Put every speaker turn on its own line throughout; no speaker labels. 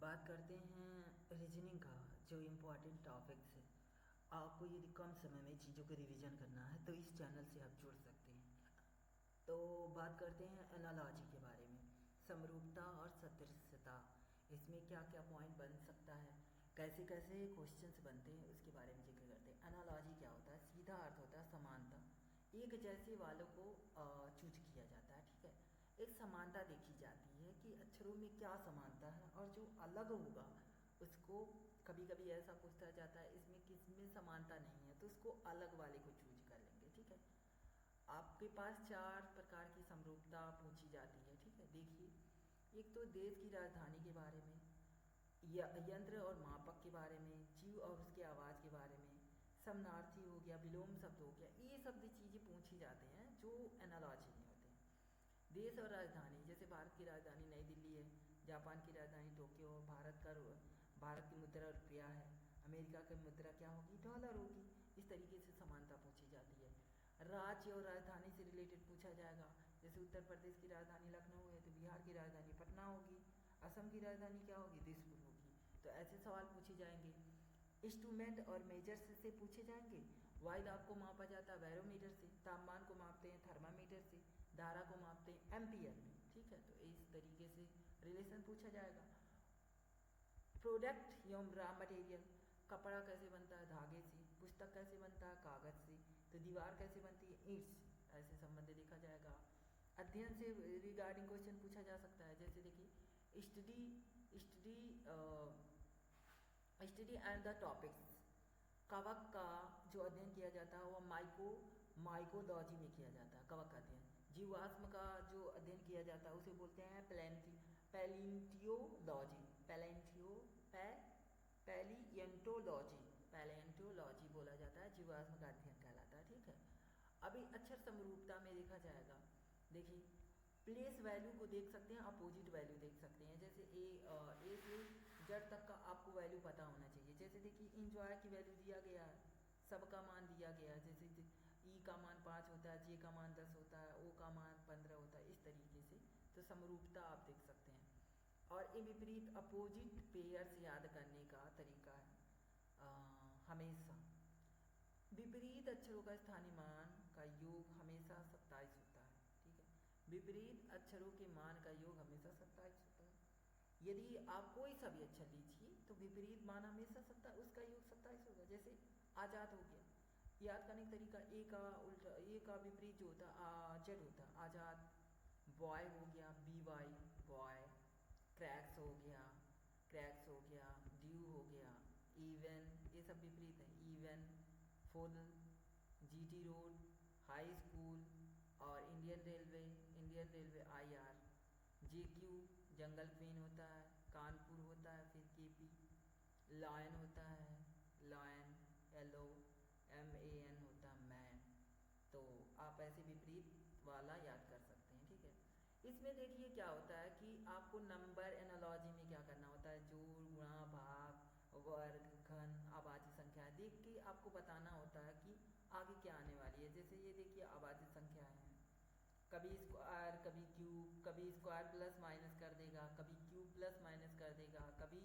बात करते हैं रीजनिंग का, जो इम्पोर्टेंट टॉपिक्स है। आपको यदि कम समय में चीज़ों को रिवीजन करना है तो इस चैनल से आप जुड़ सकते हैं। तो बात करते हैं एनालॉजी के बारे में, समरूपता और सदृशता। इसमें क्या क्या पॉइंट बन सकता है, कैसे कैसे क्वेश्चंस बनते हैं, उसके बारे में जिक्र करते हैं। एनालॉजी क्या होता है? सीधा अर्थ होता है समानता, एक जैसे वालों को चूज किया जाता है। ठीक है, एक समानता देखी जाती है कि अक्षरों में क्या समानता है, और जो अलग होगा उसको कभी कभी ऐसा पूछा जाता है इसमें किसमें समानता नहीं है तो उसको अलग वाले को चूज कर लेंगे। ठीक है, आपके पास 4 प्रकार की समरूपता पूछी जाती है। ठीक है, देखिए, एक तो देश की राजधानी के बारे में, यंत्र और मापक के बारे में, जीव और उसके आवाज़ के बारे में, समनार्थी हो गया, विलोम शब्द हो गया, ये सब चीज़ें पूछी जाते हैं जो एनालॉजी में होते हैं। देश और राजधानी, जैसे भारत की राजधानी नई दिल्ली है, जापान की राजधानी टोक्यो, भारत की मुद्रा रुपया है, अमेरिका की मुद्रा क्या होगी? डॉलर होगी। इस तरीके से समानता पूछी जाती है। राज्य और राजधानी से रिलेटेड पूछा जाएगा, जैसे उत्तर प्रदेश की राजधानी लखनऊ है तो बिहार की राजधानी पटना होगी, असम की राजधानी क्या होगी? दिसपुर होगी। तो ऐसे सवाल पूछे जाएंगे। इंस्ट्रूमेंट और मेजर्स से पूछे जाएंगे। वायु आपको मापा जाता है बैरोमीटर से, तापमान को मापते हैं थर्मामीटर से, धारा को मापते हैं एम्पियर में। ठीक है, तो इस तरीके से रिलेशन पूछा जाएगा। प्रोडक्ट एवं रॉ मटेरियल, कपड़ा कैसे बनता है? धागे से। पुस्तक कैसे बनता है? कागज से। तो दीवार कैसे बनती है? ईंट से। ऐसे संबंध देखा जाएगा। अध्ययन से रिगार्डिंग क्वेश्चन पूछा जा सकता है, जैसे देखिए, स्टडी एंड द टॉपिक्स। कवक का जो अध्ययन किया जाता है वह माइकोलॉजी में किया जाता है, कवक का अध्ययन। जीवाश्म का जो अध्ययन किया जाता है उसे बोलते हैं पैलियंटोलॉजी। पैलियंटोलॉजी बोला जाता है, जीवाश्म का अध्ययन कहलाता है। ठीक है, अभी अक्षर समरूपता में देखा जाएगा। देखिए, प्लेस वैल्यू को देख सकते हैं, अपोजिट वैल्यू देख सकते हैं। जैसे ए से जेड तक का आपको वैल्यू पता होना चाहिए। जैसे देखिए, इंजॉय की वैल्यू दिया गया है, सब का मान दिया गया है। जैसे ई का मान 5 होता है, जे का मान 10 होता है, ओ का मान 15 होता है, इस तरीके से तो समरूपता आप देख सकते हैं। और ये विपरीत अपोजिट पेयर्स याद करने का तरीका है। हमेशा विपरीत अक्षरों का स्थानीय मान का योग हमेशा 27 होता है। ठीक है, विपरीत अक्षरों के मान का योग हमेशा 27 होता है। यदि आप कोई सा भी अक्षर लीजिए तो विपरीत मान हमेशा उसका योग 27 होगा। जैसे आज़ाद हो गया, याद करने का तरीका, ए का विपरीत जो होता है जेड होता है, आज़ाद। बॉय हो गया, बी वाई बॉय। क्रैक्स हो गया, ड्यू हो गया, इवन, ये सब विपरीत है। Even, full, GT road, high school. और इंडियन रेलवे IR। JQ जंगल क्वीन होता है, कानपुर होता है, फिर KP। लायन होता है, लायन, LOMAN होता है, मैन। तो आप ऐसे विपरीत वाला याद कर सकते हैं। ठीक है, इसमें देखिए क्या होता है कि आपको नंबर एनालॉजी में क्या करना होता है, जोड़, गुणा, भाग, वर्ग, घन, आबादी संख्या देख के आपको बताना होता है कि आगे क्या आने वाली है। जैसे ये देखिए, आबादी संख्या है, कभी स्क्वायर, कभी क्यूब, कभी स्क्वायर प्लस माइनस कर देगा, कभी क्यूब प्लस माइनस कर देगा, कभी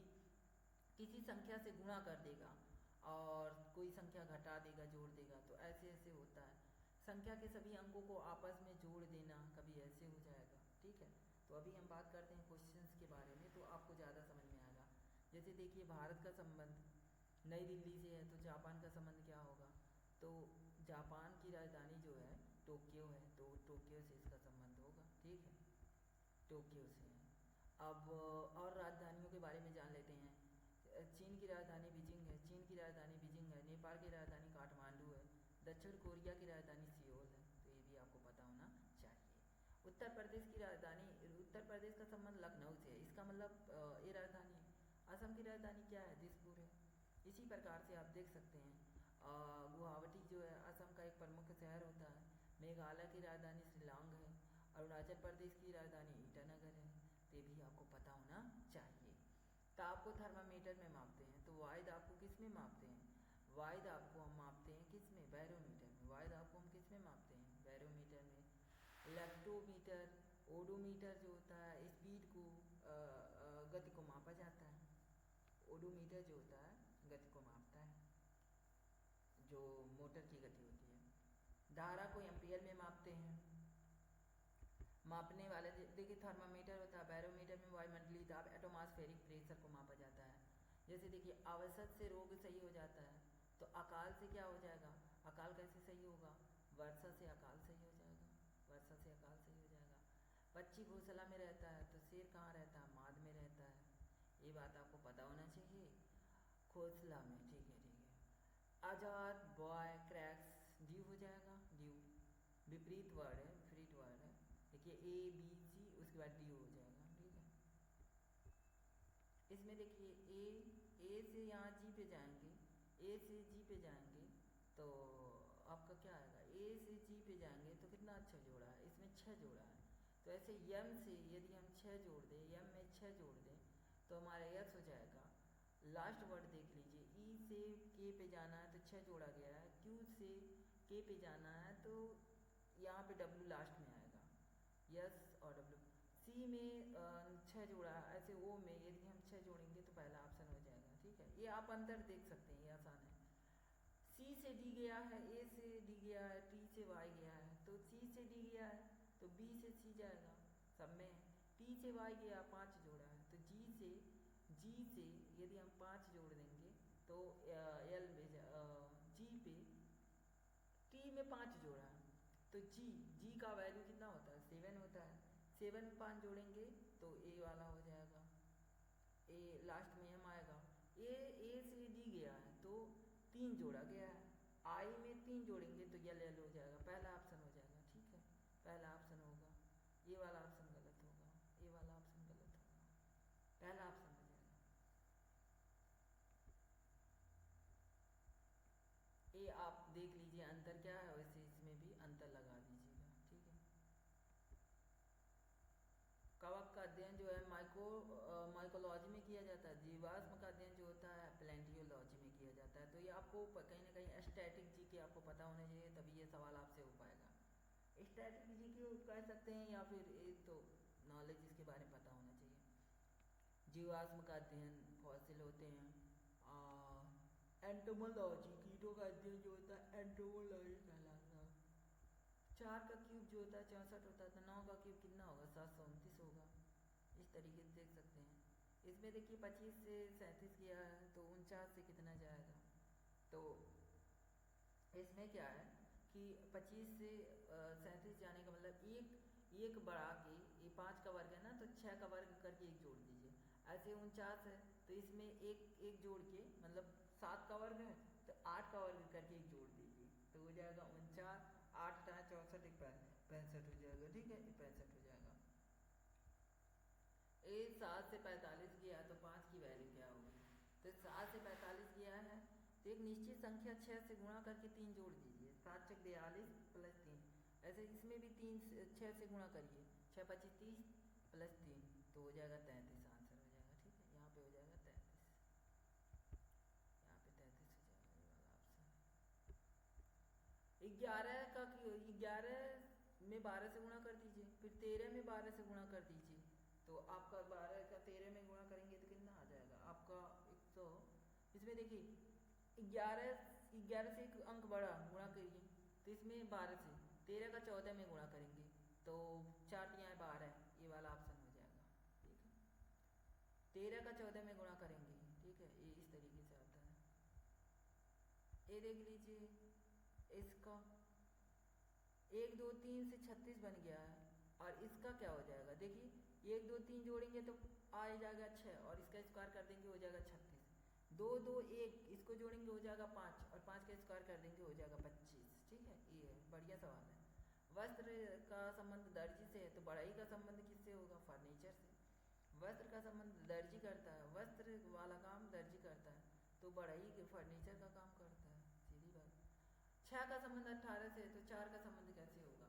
किसी संख्या से गुणा कर देगा और कोई संख्या घटा देगा, जोड़ देगा। तो ऐसे ऐसे होता है। संख्या के सभी अंकों को आपस में जोड़ देना, कभी ऐसे हो जाएगा। ठीक है, तो अभी हम बात करते हैं क्वेश्चंस के बारे में, तो आपको ज़्यादा समझ में आएगा। जैसे देखिए, भारत का संबंध नई दिल्ली से है, तो जापान का संबंध क्या होगा? तो जापान की राजधानी जो है टोक्यो है, तो टोक्यो से इसका संबंध होगा। ठीक है, टोक्यो से है। अब और राजधानियों के बारे में जान लेते हैं। चीन की राजधानी बीजिंग है, नेपाल की राजधानी काठमांडू है, दक्षिण कोरिया की राजधानी सियोल है। तो ये भी आपको पता होना चाहिए। उत्तर प्रदेश का संबंध लखनऊ से है, इसका मतलब ये राजधानी है। असम की राजधानी क्या है? दिसपुर है। इसी प्रकार से आप देख सकते हैं गुवाहाटी जो है असम का एक प्रमुख शहर होता है। मेघालय की राजधानी शिलांग है। अरुणाचल प्रदेश की राजधानी ईटानगर है। तो ये भी आपको पता होना चाहिए। ताप को थर्मामीटर में मापते हैं, तो वायु दाब को किस में मापते हैं? वायु दाब को हम मापते हैं किस में? बैरोमीटर में। वायु दाब को हम किस में मापते हैं? बैरोमीटर में। लैक्टोमीटर, ओडोमीटर जो होता है, स्पीड को गति को मापा जाता है। ओडोमीटर जो होता है गति को मापता है, जो मोटर की गति होती है। धारा को एम्पियर में मापते हैं। मापने वाले देखिए थर्मामीटर होता है, बैरोमीटर में वायुमंडलीय दाब एटमॉस्फेरिक प्रेशर को मापा जाता है। जैसे देखिए अवसाद से रोग सही हो जाता है, तो अकाल से क्या हो जाएगा, अकाल कैसे सही होगा, वर्षा से अकाल सही हो जाएगा, वर्षा से अकाल सही हो जाएगा। पक्षी घोंसला में रहता है तो शेर कहाँ रहता है, माद में रहता है, ये बात आपको पता होना चाहिए, घोंसला में। ठीक है ठीक है। आजाद बॉय क्रैक्स ड्यू हो जाएगा, ड्यू विपरीत वर्ड है, विपरीत वर्ड है। देखिए ए बी सी उसके बाद डी हो जाएगा। ठीक है, इसमें देखिए ए से यहाँ जी पे जाएंगे, ए से जी पे जाएंगे तो आपका क्या आएगा, ए से जी पे जाएंगे तो कितना अच्छा जोड़ा है, इसमें 6 जोड़ा है। तो ऐसे यम से यदि हम 6 जोड़ दें, यम में 6 जोड़ दें तो हमारा यस हो जाएगा। लास्ट वर्ड देख लीजिए, ई से के पे जाना है तो 6 जोड़ा गया है, क्यू से के पे जाना है तो यहाँ पे डब्ल्यू लास्ट में आएगा, यस और डब्ल्यू। सी में 6 जोड़ा है, ऐसे ओ में यदि हम 6 जोड़ेंगे तो पहला ऑप्शन हो जाएगा। ठीक है, ये आप अंतर देख सकते हैं, ये आसान है। सी से डी गया है, ए से डी गया है, टी से वाई गया है, तो सी से डी गया है तो बी से सी जाएगा सब में। टी से वाई गया 5 जोड़ा है, तो जी से यदि हम 5 जोड़ देंगे तो एल में जी पे टी में 5 जोड़ा है तो जी का वैल्यू कितना होता है, 7 होता है। 7 में 5 जोड़ेंगे तो ए वाला हो जाएगा, ए लास्ट में एम आएगा। ए से डी गया है तो 3 जोड़ा गया है, आई में 3 जोड़ेंगे तो एल एल हो जाएगा, पहला ऑप्शन हो जाएगा। ठीक है, पहला ऑप्शन होगा, ये वाला ऑप्शन गलत होगा, ये वाला ऑप्शन गलत होगा, पहला ऑप्शन हो जाएगा। ये आप देख लीजिए अंतर क्या है, वैसे इसमें भी अंतर लगा दीजिएगा। ठीक है, कवक का अध्ययन जो है माइकोलॉजी में किया जाता है, जीवाश्म का अध्ययन जो होता है प्लेंटियोलॉजी में किया जाता है। तो ये आपको कहीं ना कहीं स्टैटिक जी के आपको पता होना चाहिए, तभी ये सवाल आपसे हो पाएगा। स्टैटिक जी के कह सकते हैं या फिर एक तो नॉलेज इसके बारे में पता होना चाहिए। जीवाश्म का अध्ययन फॉसिल होते हैं, एंटोमोलॉजी कीटों का अध्ययन जो होता है एंटोमोलॉजी कहलाता है। 4 का क्यूब जो होता है 64 होता है, तो 9 का क्यूब कितना होगा, 729 होगा। इस तरीके से देख सकते हैं। इसमें देखिए 25 से 37 किया है तो 49 से कितना जाएगा, तो इसमें क्या है कि 25 से 37 जाने का मतलब एक बढ़ा के, ये 5 का वर्ग है ना तो 6 का वर्ग करके एक जोड़ दीजिए। ऐसे 49 है तो इसमें एक जोड़ के मतलब 7 का वर्ग है तो 8 का वर्ग करके एक जोड़ दीजिए तो हो जाएगा 49, 8 × 64 65 हो जाएगा। ठीक है, 65 हो जाएगा। ए 7 से 45 गया तो 5 की वैल्यू क्या होगी, तो 7 से 45 गया है तो एक निश्चित संख्या 6 से गुणा करके 3 जोड़ दीजिए, 7 × 42 + 3। ऐसे इसमें भी 6 से गुणा करिए, 6 × 25 30 + 3 तो हो जाएगा 33, आंसर हो जाएगा। ठीक है, यहाँ पे हो जाएगा 33, यहाँ पे 33 हो जाएगा, ये वाला ऑप्शन। 11 में 12 से गुणा कर दीजिए, फिर 13 में 12 से गुणा कर दीजिए, तो आपका 12 का 13 में गुणा करेंगे तो कितना आ जाएगा आपका 100। इसमें देखिए 11 से एक अंक बढ़ा गुणा करिए तो इसमें 12 से 13 का 14 में गुणा करेंगे तो 4 × 12, ये वाला ऑप्शन हो जाएगा। ठीक है, 13 का 14 में गुणा करेंगे। ठीक है, ये इस तरीके से आता है। ये देख लीजिए इसका 1 2 3 से 36 बन गया है, और इसका क्या हो जाएगा, देखिए 1 2 3 जोड़ेंगे तो आ जाएगा 6 और इसका स्क्वायर कर देंगे हो जाएगा 36, 2 2 1 इसको जोड़ेंगे हो जाएगा 5 और 5 का स्क्वायर कर देंगे हो जाएगा 25। ठीक है, ये है, बढ़िया सवाल है। वस्त्र का संबंध दर्जी से है तो बढ़ई का संबंध किससे होगा, फर्नीचर से। वस्त्र का संबंध दर्जी करता है, वस्त्र वाला काम दर्जी करता है तो बढ़ई फर्नीचर का काम करता है, सीधी बात। 6 का संबंध 18 से है तो 4 का संबंध कैसे होगा,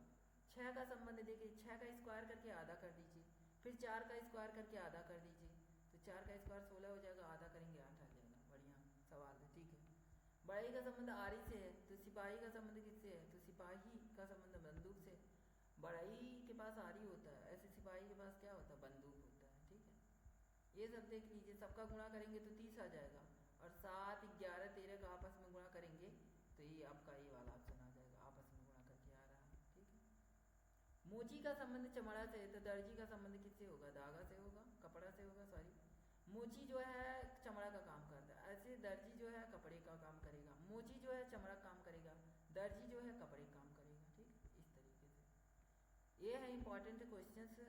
6 का संबंध देखिए 6 का स्क्वायर करके आधा कर दीजिए, फिर 4 का स्क्वायर करके आधा कर दीजिए तो 4 का स्क्वायर 16 हो जाएगा, आधा करेंगे 8 आ जाएगा। बढ़िया सवाल है। ठीक है, बढ़ई का संबंध आरी से है तो सिपाही का संबंध किससे है, तो सिपाही का संबंध बंदूक से। बढ़ई के पास आरी होता है, ऐसे सिपाही के पास क्या होता है, बंदूक होता है। ठीक है, ये सब देख लीजिए, सबका गुणा करेंगे तो 30 आ जाएगा, और 7, 11, 13 का आपस में गुणा करेंगे तो ये आपका ये वाला ऑप्शन आ जाएगा, आपस में गुणा करके आ रहा है। ठीक है। मोची का संबंध चमड़ा से है, तो दर्जी का संबंध किससे होगा? धागा से होगा, कपड़ा से होगा, सॉरी। मोची जो है चमड़ा का काम करता है, ऐसे दर्जी जो है कपड़े का काम करेगा, मोची जो है चमड़ा काम करेगा, दर्जी जो है कपड़े काम करेगा। ठीक, इस तरीके से ये है इंपॉर्टेंट क्वेश्चंस